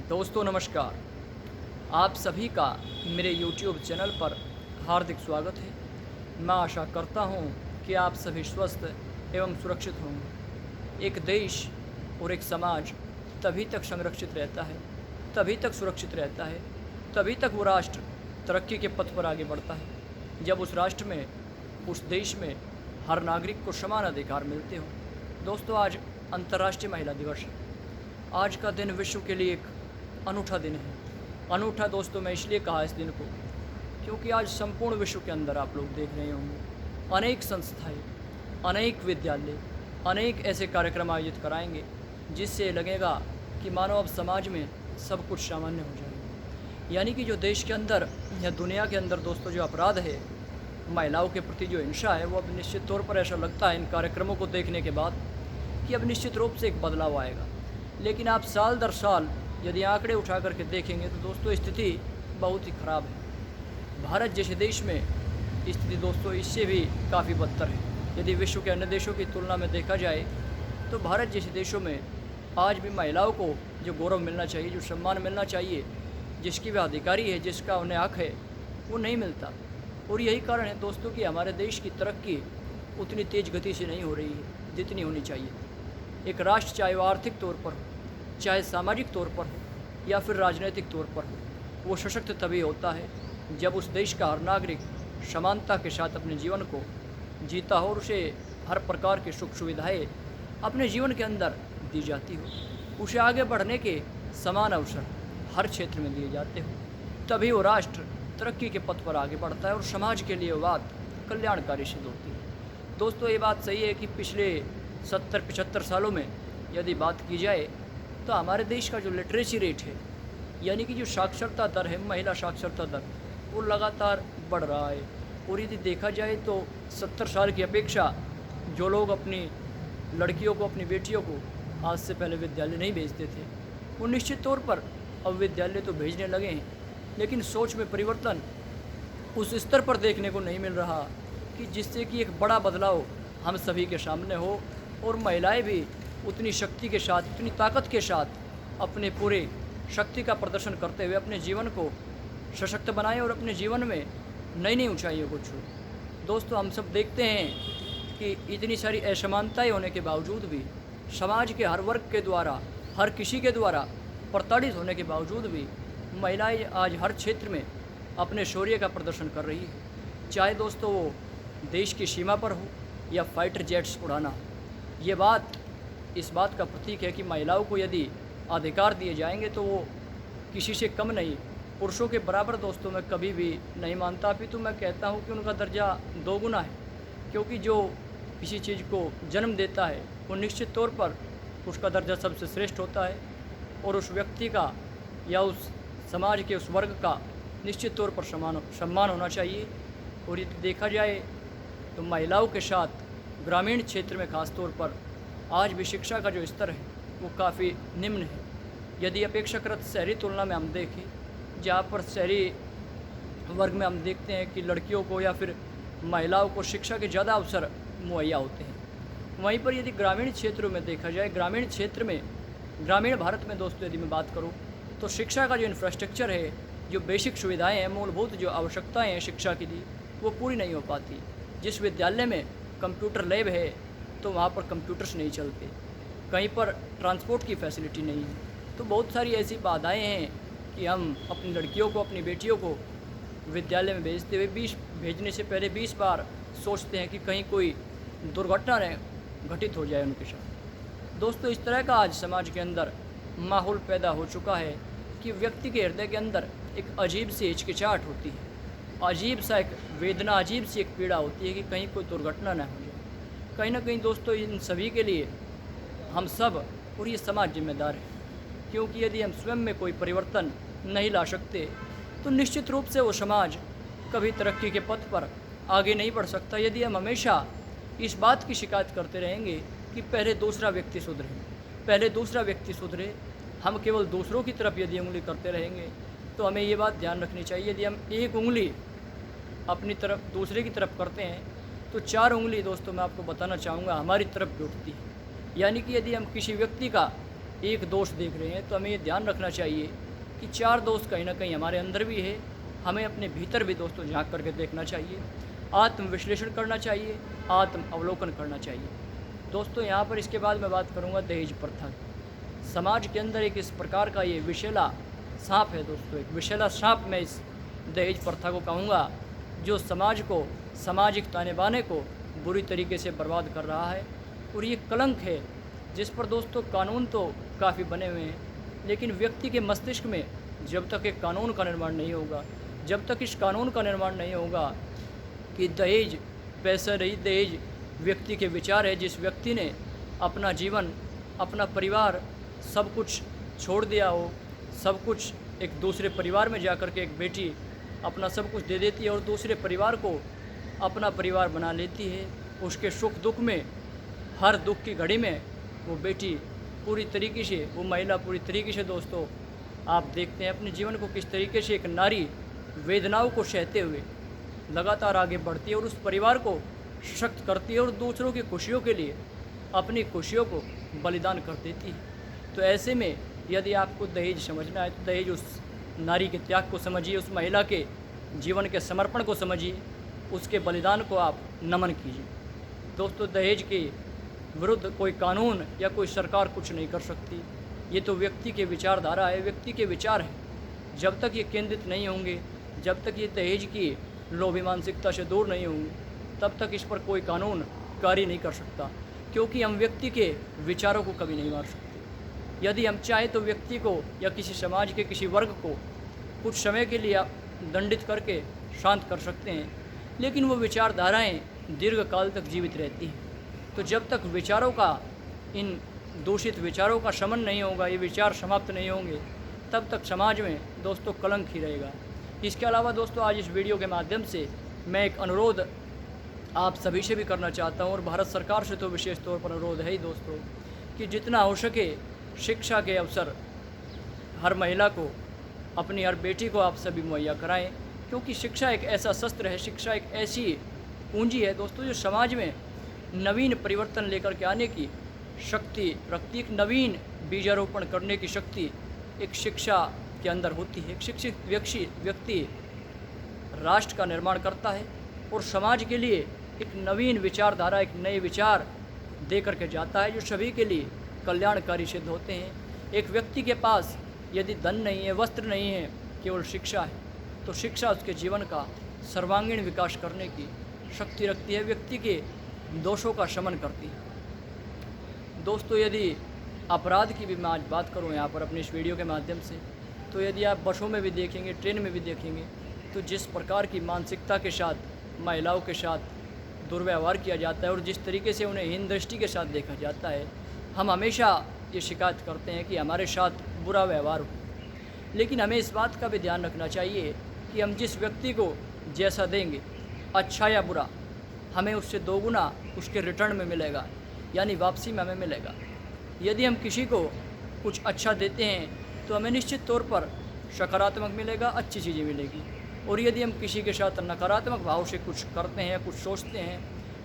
दोस्तों नमस्कार। आप सभी का मेरे YouTube चैनल पर हार्दिक स्वागत है। मैं आशा करता हूँ कि आप सभी स्वस्थ एवं सुरक्षित होंगे। एक देश और एक समाज तभी तक संरक्षित रहता है, तभी तक सुरक्षित रहता है, तभी तक वो राष्ट्र तरक्की के पथ पर आगे बढ़ता है, जब उस राष्ट्र में, उस देश में हर नागरिक को समान अधिकार मिलते हों। दोस्तों, आज अंतर्राष्ट्रीय महिला दिवस है। आज का दिन विश्व के लिए एक अनूठा दिन है। अनूठा दोस्तों मैं इसलिए कहा इस दिन को, क्योंकि आज संपूर्ण विश्व के अंदर आप लोग देख रहे होंगे अनेक संस्थाएं, अनेक विद्यालय, अनेक ऐसे कार्यक्रम आयोजित कराएंगे जिससे लगेगा कि मानो अब समाज में सब कुछ सामान्य हो जाएगा। यानी कि जो देश के अंदर या दुनिया के अंदर दोस्तों जो अपराध है, महिलाओं के प्रति जो हिंसा है, वो अब निश्चित तौर पर ऐसा लगता है इन कार्यक्रमों को देखने के बाद कि अब निश्चित रूप से एक बदलाव आएगा। लेकिन आप साल दर साल यदि आंकड़े उठा करके देखेंगे तो दोस्तों स्थिति बहुत ही ख़राब है। भारत जैसे देश में स्थिति दोस्तों इससे भी काफ़ी बदतर है। यदि विश्व के अन्य देशों की तुलना में देखा जाए तो भारत जैसे देशों में आज भी महिलाओं को जो गौरव मिलना चाहिए, जो सम्मान मिलना चाहिए, जिसकी वह अधिकारी है, जिसका उन्हें हक है, वो नहीं मिलता। और यही कारण है दोस्तों कि हमारे देश की तरक्की उतनी तेज़ गति से नहीं हो रही है जितनी होनी चाहिए। एक राष्ट्र चाहे वो आर्थिक तौर पर हो, चाहे सामाजिक तौर पर हो या फिर राजनीतिक तौर पर हो, वो सशक्त तभी होता है जब उस देश का हर नागरिक समानता के साथ अपने जीवन को जीता हो और उसे हर प्रकार की सुख सुविधाएँ अपने जीवन के अंदर दी जाती हो, उसे आगे बढ़ने के समान अवसर हर क्षेत्र में दिए जाते हो। तभी वो राष्ट्र तरक्की के पथ पर आगे बढ़ता है और समाज के लिए वो बात कल्याणकारी सिद्ध होती है। दोस्तों, ये बात सही है कि पिछले 70-75 सालों में यदि बात की जाए तो हमारे देश का जो लिटरेसी रेट है, यानी कि जो साक्षरता दर है, महिला साक्षरता दर, वो लगातार बढ़ रहा है। और यदि देखा जाए तो 70 साल की अपेक्षा जो लोग अपनी लड़कियों को, अपनी बेटियों को आज से पहले विद्यालय नहीं भेजते थे, वो निश्चित तौर पर अब विद्यालय तो भेजने लगे हैं, लेकिन सोच में परिवर्तन उस स्तर पर देखने को नहीं मिल रहा कि जिससे कि एक बड़ा बदलाव हम सभी के सामने हो और महिलाएं भी उतनी शक्ति के साथ, उतनी ताकत के साथ अपने पूरे शक्ति का प्रदर्शन करते हुए अपने जीवन को सशक्त बनाएं और अपने जीवन में नई नई ऊंचाइयों को छूएं। दोस्तों, हम सब देखते हैं कि इतनी सारी असमानताएं होने के बावजूद भी, समाज के हर वर्ग के द्वारा, हर किसी के द्वारा प्रताड़ित होने के बावजूद भी महिलाएं आज हर क्षेत्र में अपने शौर्य का प्रदर्शन कर रही है। चाहे दोस्तों वो देश की सीमा पर हो या फाइटर जेट्स उड़ाना हो। ये बात इस बात का प्रतीक है कि महिलाओं को यदि अधिकार दिए जाएंगे तो वो किसी से कम नहीं, पुरुषों के बराबर दोस्तों मैं कभी भी नहीं मानता। अभी तो मैं कहता हूँ कि उनका दर्जा दोगुना है, क्योंकि जो किसी चीज़ को जन्म देता है वो निश्चित तौर पर उसका दर्जा सबसे श्रेष्ठ होता है और उस व्यक्ति का या उस समाज के उस वर्ग का निश्चित तौर पर सम्मान होना चाहिए। और यदि देखा जाए तो महिलाओं के साथ ग्रामीण क्षेत्र में खास तौर पर आज भी शिक्षा का जो स्तर है वो काफ़ी निम्न है। यदि अपेक्षाकृत शहरी तुलना में हम देखें, जहाँ पर शहरी वर्ग में हम देखते हैं कि लड़कियों को या फिर महिलाओं को शिक्षा के ज़्यादा अवसर मुहैया होते हैं, वहीं पर यदि ग्रामीण क्षेत्रों में देखा जाए, ग्रामीण क्षेत्र में, ग्रामीण भारत में दोस्तों यदि मैं बात करूँ तो शिक्षा का जो इंफ्रास्ट्रक्चर है, जो बेसिक सुविधाएँ हैं, मूलभूत जो आवश्यकताएँ हैं शिक्षा के लिए, वो पूरी नहीं हो पाती। जिस विद्यालय में कंप्यूटर लैब है तो वहाँ पर कंप्यूटर्स नहीं चलते, कहीं पर ट्रांसपोर्ट की फैसिलिटी नहीं है। तो बहुत सारी ऐसी बाधाएं हैं कि हम अपनी लड़कियों को, अपनी बेटियों को विद्यालय में भेजते हुए भेजने से पहले 20 बार सोचते हैं कि कहीं कोई दुर्घटना न घटित हो जाए उनके साथ। दोस्तों, इस तरह का आज समाज के अंदर माहौल पैदा हो चुका है कि व्यक्ति के हृदय के अंदर एक अजीब सी हिचकिचाहट होती है, अजीब सा एक वेदना, अजीब सी एक पीड़ा होती है कि कहीं कोई दुर्घटना न हो जाए। कहीं ना कहीं दोस्तों इन सभी के लिए हम सब और ये समाज जिम्मेदार है, क्योंकि यदि हम स्वयं में कोई परिवर्तन नहीं ला सकते तो निश्चित रूप से वो समाज कभी तरक्की के पथ पर आगे नहीं बढ़ सकता। यदि हम हमेशा इस बात की शिकायत करते रहेंगे कि पहले दूसरा व्यक्ति सुधरे, पहले दूसरा व्यक्ति सुधरे, हम केवल दूसरों की तरफ यदि उंगली करते रहेंगे तो हमें ये बात ध्यान रखनी चाहिए, यदि हम एक उंगली अपनी तरफ दूसरे की तरफ करते हैं तो 4 उंगली दोस्तों मैं आपको बताना चाहूँगा हमारी तरफ भी उठती है। यानी कि यदि हम किसी व्यक्ति का एक दोष देख रहे हैं तो हमें ये ध्यान रखना चाहिए कि 4 दोष कहीं ना कहीं हमारे अंदर भी है। हमें अपने भीतर भी दोस्तों झांक करके देखना चाहिए, आत्म विश्लेषण करना चाहिए, आत्म अवलोकन करना चाहिए। दोस्तों यहाँ पर इसके बाद मैं बात करूँगा दहेज प्रथा की। समाज के अंदर एक इस प्रकार का ये विषैला सांप है दोस्तों, एक विषैला सांप मैं इस दहेज प्रथा को कहूँगा, जो समाज को, सामाजिक ताने बाने को बुरी तरीके से बर्बाद कर रहा है। और ये कलंक है जिस पर दोस्तों कानून तो काफ़ी बने हुए हैं, लेकिन व्यक्ति के मस्तिष्क में जब तक एक कानून का निर्माण नहीं होगा, जब तक इस कानून का निर्माण नहीं होगा कि दहेज पैसा नहीं, दहेज व्यक्ति के विचार है। जिस व्यक्ति ने अपना जीवन, अपना परिवार सब कुछ छोड़ दिया हो, सब कुछ एक दूसरे परिवार में जा कर के एक बेटी अपना सब कुछ दे देती है और दूसरे परिवार को अपना परिवार बना लेती है। उसके सुख दुख में, हर दुख की घड़ी में वो बेटी पूरी तरीके से, वो महिला पूरी तरीके से दोस्तों आप देखते हैं अपने जीवन को किस तरीके से एक नारी वेदनाओं को सहते हुए लगातार आगे बढ़ती है और उस परिवार को सशक्त करती है और दूसरों की खुशियों के लिए अपनी खुशियों को बलिदान कर देती है। तो ऐसे में यदि आपको दहेज समझना है तो दहेज उस नारी के त्याग को समझिए, उस महिला के जीवन के समर्पण को समझिए, उसके बलिदान को आप नमन कीजिए। दोस्तों दहेज के विरुद्ध कोई कानून या कोई सरकार कुछ नहीं कर सकती। ये तो व्यक्ति के विचारधारा है, व्यक्ति के विचार है। जब तक ये केंद्रित नहीं होंगे, जब तक ये दहेज की लोभी मानसिकता से दूर नहीं होंगे, तब तक इस पर कोई कानून कार्य नहीं कर सकता, क्योंकि हम व्यक्ति के विचारों को कभी नहीं मार सकते। यदि हम चाहें तो व्यक्ति को या किसी समाज के किसी वर्ग को कुछ समय के लिए दंडित करके शांत कर सकते हैं, लेकिन वो विचारधाराएँ दीर्घकाल तक जीवित रहती हैं। तो जब तक विचारों का, इन दूषित विचारों का शमन नहीं होगा, ये विचार समाप्त नहीं होंगे, तब तक समाज में दोस्तों कलंक ही रहेगा। इसके अलावा दोस्तों आज इस वीडियो के माध्यम से मैं एक अनुरोध आप सभी से भी करना चाहता हूँ, और भारत सरकार से तो विशेष तौर पर अनुरोध है ही दोस्तों, कि जितना हो सके शिक्षा के अवसर हर महिला को, अपनी हर बेटी को आप सभी मुहैया कराएं, क्योंकि शिक्षा एक ऐसा शस्त्र है, शिक्षा एक ऐसी पूंजी है दोस्तों जो समाज में नवीन परिवर्तन लेकर के आने की शक्ति रखती है। एक नवीन बीजारोपण करने की शक्ति एक शिक्षा के अंदर होती है। एक शिक्षित व्यक्ति राष्ट्र का निर्माण करता है और समाज के लिए एक नवीन विचारधारा, एक नए विचार दे करके जाता है जो सभी के लिए कल्याणकारी सिद्ध होते हैं। एक व्यक्ति के पास यदि धन नहीं है, वस्त्र नहीं है, केवल शिक्षा है, तो शिक्षा उसके जीवन का सर्वांगीण विकास करने की शक्ति रखती है, व्यक्ति के दोषों का शमन करती है। दोस्तों यदि अपराध की भी मैं आज बात करूं यहाँ पर अपने इस वीडियो के माध्यम से, तो यदि आप बसों में भी देखेंगे, ट्रेन में भी देखेंगे, तो जिस प्रकार की मानसिकता के साथ महिलाओं के साथ दुर्व्यवहार किया जाता है और जिस तरीके से उन्हें हीन दृष्टि के साथ देखा जाता है, हम हमेशा ये शिकायत करते हैं कि हमारे साथ बुरा व्यवहार हो। लेकिन हमें इस बात का भी ध्यान रखना चाहिए कि हम जिस व्यक्ति को जैसा देंगे, अच्छा या बुरा, हमें उससे दोगुना उसके रिटर्न में मिलेगा, यानी वापसी में हमें मिलेगा। यदि हम किसी को कुछ अच्छा देते हैं तो हमें निश्चित तौर पर सकारात्मक मिलेगा, अच्छी चीज़ें मिलेगी। और यदि हम किसी के साथ नकारात्मक भाव से कुछ करते हैं, कुछ सोचते हैं,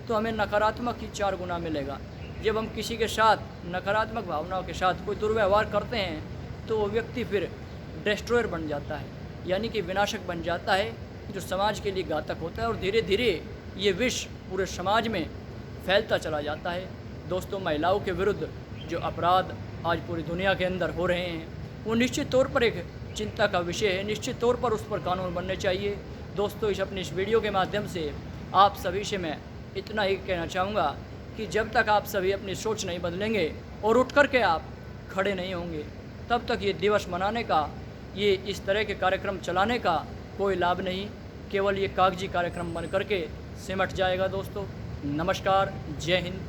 तो हमें नकारात्मक ही 4 गुना मिलेगा। जब हम किसी के साथ नकारात्मक भावनाओं के साथ कोई दुर्व्यवहार करते हैं तो वो व्यक्ति फिर डिस्ट्रॉयर बन जाता है, यानी कि विनाशक बन जाता है, जो समाज के लिए घातक होता है और धीरे धीरे ये विष पूरे समाज में फैलता चला जाता है। दोस्तों महिलाओं के विरुद्ध जो अपराध आज पूरी दुनिया के अंदर हो रहे हैं, वो निश्चित तौर पर एक चिंता का विषय है। निश्चित तौर पर उस पर कानून बनने चाहिए। दोस्तों अपनी इस वीडियो के माध्यम से आप सभी से मैं इतना ही कहना चाहूँगा कि जब तक आप सभी अपनी सोच नहीं बदलेंगे और उठ कर के आप खड़े नहीं होंगे, तब तक ये दिवस मनाने का, ये इस तरह के कार्यक्रम चलाने का कोई लाभ नहीं, केवल ये कागजी कार्यक्रम बन करके सिमट जाएगा। दोस्तों नमस्कार, जय हिंद।